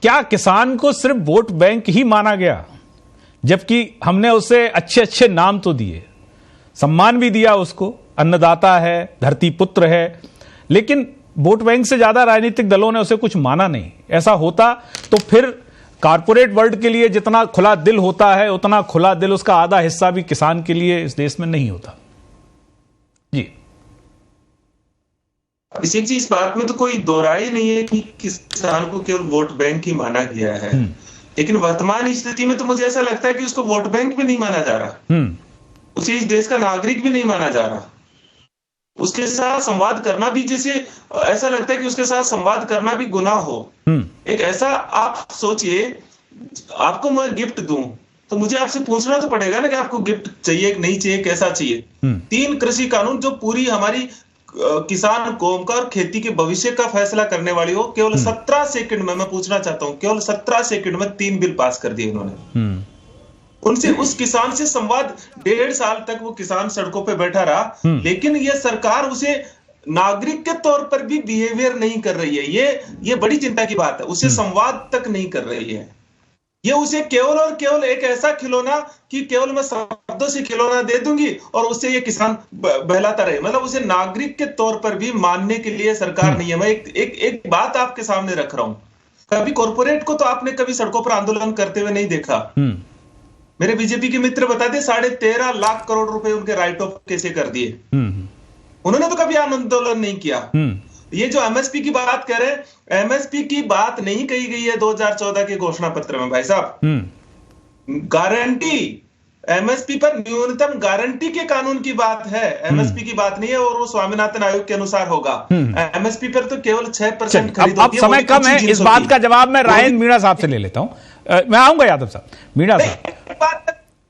क्या किसान को सिर्फ वोट बैंक ही माना गया, जबकि हमने उसे अच्छे अच्छे नाम तो दिए, सम्मान भी दिया उसको, अन्नदाता है, धरती पुत्र है, लेकिन वोट बैंक से ज्यादा राजनीतिक दलों ने उसे कुछ माना नहीं। ऐसा होता तो फिर कारपोरेट वर्ल्ड के लिए जितना खुला दिल होता है उतना खुला दिल उसका आधा हिस्सा भी किसान के लिए इस देश में नहीं होता। जी अभिषेक जी, इस बात में तो कोई दोहराई नहीं है कि किसान को केवल वोट बैंक ही माना गया है, लेकिन वर्तमान स्थिति में तो मुझे ऐसा लगता है कि उसको वोट बैंक भी नहीं माना जा रहा, उसे इस देश का नागरिक भी नहीं माना जा रहा। उसके साथ संवाद करना भी, जैसे ऐसा लगता है कि उसके साथ संवाद करना भी गुनाह हो। एक ऐसा, आप सोचिए, आपको मैं गिफ्ट दूं तो मुझे आपसे पूछना तो पड़ेगा ना कि आपको गिफ्ट चाहिए कि नहीं चाहिए, कैसा चाहिए। 3 कृषि कानून जो पूरी हमारी किसान कौम का और खेती के भविष्य का फैसला करने वाली हो, केवल 17 सेकंड में, मैं पूछना चाहता हूं, केवल 17 सेकंड में 3 बिल पास कर दिए उन्होंने। उनसे, उस किसान से संवाद, 1.5 साल तक वो किसान सड़कों पे बैठा रहा, लेकिन ये सरकार उसे नागरिक के तौर पर भी बिहेवियर नहीं कर रही है। ये बड़ी चिंता की बात है। उसे संवाद तक नहीं कर रही है। ये उसे केवल और केवल एक ऐसा खिलौना कि केवल मैं शब्दों से खिलौना दे दूंगी और उससे ये किसान बहलाता रहे, मतलब उसे नागरिक के तौर पर भी मानने के लिए सरकार नहीं है। मैं एक बात आपके सामने रख रहा हूं, कभी कॉर्पोरेट को तो आपने कभी सड़कों पर आंदोलन करते हुए नहीं देखा। मेरे बीजेपी के मित्र बताते 13.5 लाख करोड़ रुपए उनके राइट ऑफ कैसे कर दिए। उन्होंने तो कभी आंदोलन नहीं किया। ये जो एमएसपी की बात कह रहे हैं, एमएसपी की बात नहीं कही गई है 2014 के घोषणा पत्र में भाई साहब। गारंटी, एमएसपी पर न्यूनतम गारंटी के कानून की बात है, एमएसपी की बात नहीं है, और वो स्वामीनाथन आयोग के अनुसार होगा। एमएसपी पर तो केवल 6% खरीद होती है। अब समय कम है, इस बात का जवाब मैं रायन मीणा साहब से ले लेता हूं। मैं आऊंगा यादव साहब, मीणा साहब।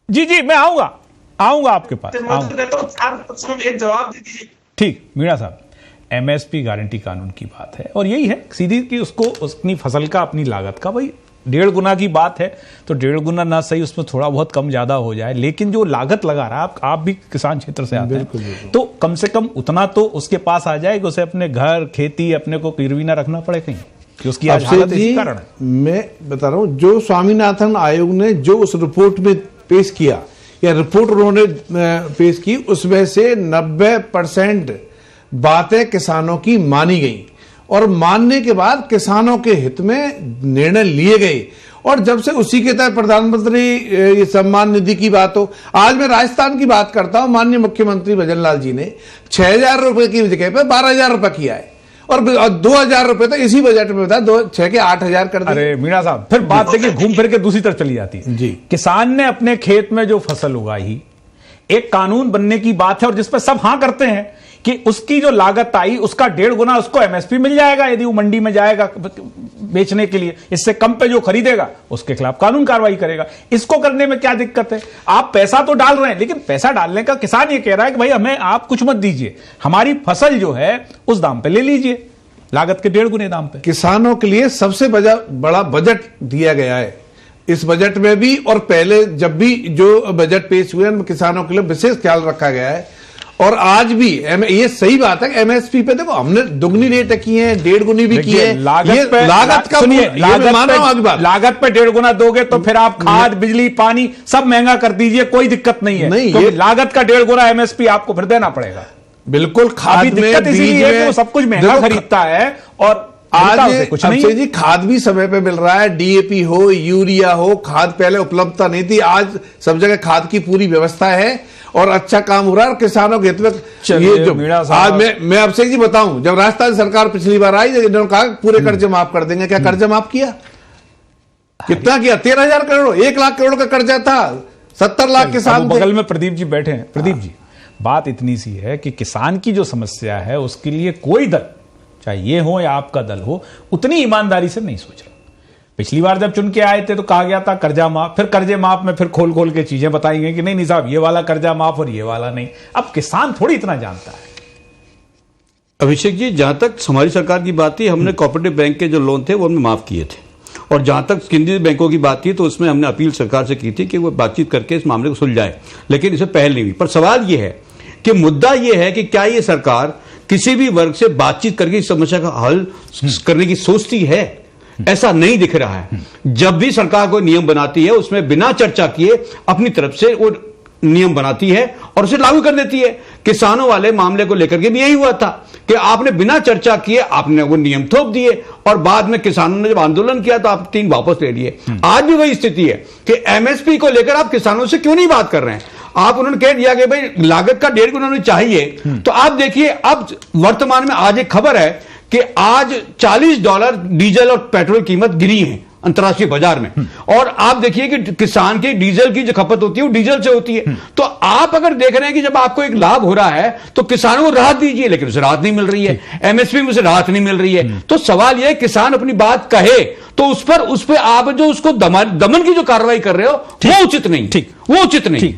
जी मैं आऊंगा आपके पास, एक जवाब दे दीजिए। ठीक, मीणा साहब, एमएसपी गारंटी कानून की बात है और यही है सीधी कि उसको अपनी फसल का, अपनी लागत का, भाई 1.5 गुना की बात है तो 1.5 गुना ना सही, उसमें थोड़ा बहुत कम ज्यादा हो जाए, लेकिन जो लागत लगा रहा है, आप भी किसान क्षेत्र से आते हैं, तो कम से कम उतना तो उसके पास आ जाए कि उसे अपने घर, खेती, अपने को गिरवी ना रखना पड़े कहीं, कि उसकी आज हालत इसी कारण है। मैं बता रहा हूं, जो स्वामीनाथन आयोग ने जो उस रिपोर्ट में पेश किया, या रिपोर्ट उन्होंने पेश की, उसमें से 90% बातें किसानों की मानी गई और मानने के बाद किसानों के हित में निर्णय लिए गए। और जब से उसी के तहत प्रधानमंत्री सम्मान निधि की बात हो, आज मैं राजस्थान की बात करता हूं, माननीय मुख्यमंत्री भजन लाल जी ने 6,000 रुपए की जगह पर 12,000 रुपए किया है और 2,000 रुपए तो इसी बजट में था, 6 के 8,000 कर दिए। अरे मीणा साहब, फिर बात देखिए घूम फिर के दूसरी तरफ चली जाती है जी। किसान ने अपने खेत में जो फसल उगाई, एक कानून बनने की बात है और जिसपे सब हां करते हैं कि उसकी जो लागत आई उसका 1.5 गुना उसको एमएसपी मिल जाएगा यदि वो मंडी में जाएगा बेचने के लिए, इससे कम पे जो खरीदेगा उसके खिलाफ कानून कार्रवाई करेगा। इसको करने में क्या दिक्कत है? आप पैसा तो डाल रहे हैं, लेकिन पैसा डालने का किसान ये कह रहा है कि भाई हमें आप कुछ मत दीजिए, हमारी फसल जो है उस दाम पे ले लीजिए, लागत के 1.5 गुने दाम पे। किसानों के लिए सबसे बड़ा बजट दिया गया है इस बजट में भी, और पहले जब भी जो बजट पेश हुए हैं किसानों के लिए विशेष ख्याल रखा गया है। और आज भी ये सही बात है कि एमएसपी पे देखो हमने दुगनी रेट की है, 1.5 गुनी भी की है। लागत पे 1.5 गुना दोगे तो फिर आप खाद, बिजली, पानी सब महंगा कर दीजिए, कोई दिक्कत नहीं है, नहीं, तो लागत का 1.5 गुना एमएसपी आपको फिर देना पड़ेगा। बिल्कुल, खाद दिक्कत इसीलिए है कि वो सब कुछ महंगा खरीदता है और आज कुछ नहीं जी, खाद भी समय पे मिल रहा है, डीएपी हो, यूरिया हो, खाद पहले उपलब्धता नहीं थी, आज सब जगह खाद की पूरी व्यवस्था है और अच्छा काम हो रहा है। और किसानों के हित में ये जो आज मैं आपसे जी बताऊं, जब राजस्थान सरकार पिछली बार आई, इन्होंने कहा पूरे कर्जे माफ कर देंगे, क्या कर्जा माफ किया? कितना किया? 13,000 करोड़, 1 लाख करोड़ का कर्जा था, 70 लाख किसान। बगल में प्रदीप जी बैठे हैं। प्रदीप जी, बात इतनी सी है कि किसान की जो समस्या है उसके लिए कोई दल, चाहे ये हो या आपका दल हो, उतनी ईमानदारी से नहीं सोच रहा। पिछली बार जब चुन के आए थे तो कहा गया था कर्जा माफ, फिर कर्जे माफ में फिर खोल खोल के चीजें बताई गई कि नहीं साहब ये वाला कर्जा माफ और ये वाला नहीं। अब किसान थोड़ी इतना जानता है। अभिषेक जी, जहां तक हमारी सरकार की बात थी, हमने कोऑपरेटिव बैंक के जो लोन थे वो हमने माफ किए थे, और जहां तक केंद्रीय बैंकों की बात थी तो उसमें हमने अपील सरकार से की थी कि वो बातचीत करके इस मामले को सुलझाए, लेकिन इसे पहल नहीं हुई। पर सवाल ये है कि मुद्दा यह है कि क्या ये सरकार किसी भी वर्ग से बातचीत करके इस समस्या का हल करने की सोचती है? ऐसा नहीं दिख रहा है। जब भी सरकार कोई नियम बनाती है उसमें बिना चर्चा किए अपनी तरफ से वो नियम बनाती है और उसे लागू कर देती है। किसानों वाले मामले को लेकर के भी यही हुआ था कि आपने बिना चर्चा किए आपने वो नियम थोप दिए और बाद में किसानों ने जब आंदोलन किया तो आप 3 वापस ले लिए। आज भी वही स्थिति है कि एमएसपी को लेकर आप किसानों से क्यों नहीं बात कर रहे हैं। आप उन्होंने कह दिया कि भाई लागत का 1.5 गुना चाहिए, तो आप देखिए अब वर्तमान में आज एक खबर है कि आज $40 डीजल और पेट्रोल कीमत गिरी है अंतर्राष्ट्रीय बाजार में, और आप देखिए कि किसान की डीजल की जो खपत होती है वो डीजल से होती है। तो आप अगर देख रहे हैं कि जब आपको एक लाभ हो रहा है तो किसानों को राहत दीजिए, लेकिन उसे राहत नहीं मिल रही है, एमएसपी में उसे राहत नहीं मिल रही है। तो सवाल यह है किसान अपनी बात कहे तो उस पर आप जो उसको दमन की जो कार्रवाई कर रहे हो वो उचित नहीं, वो उचित नहीं।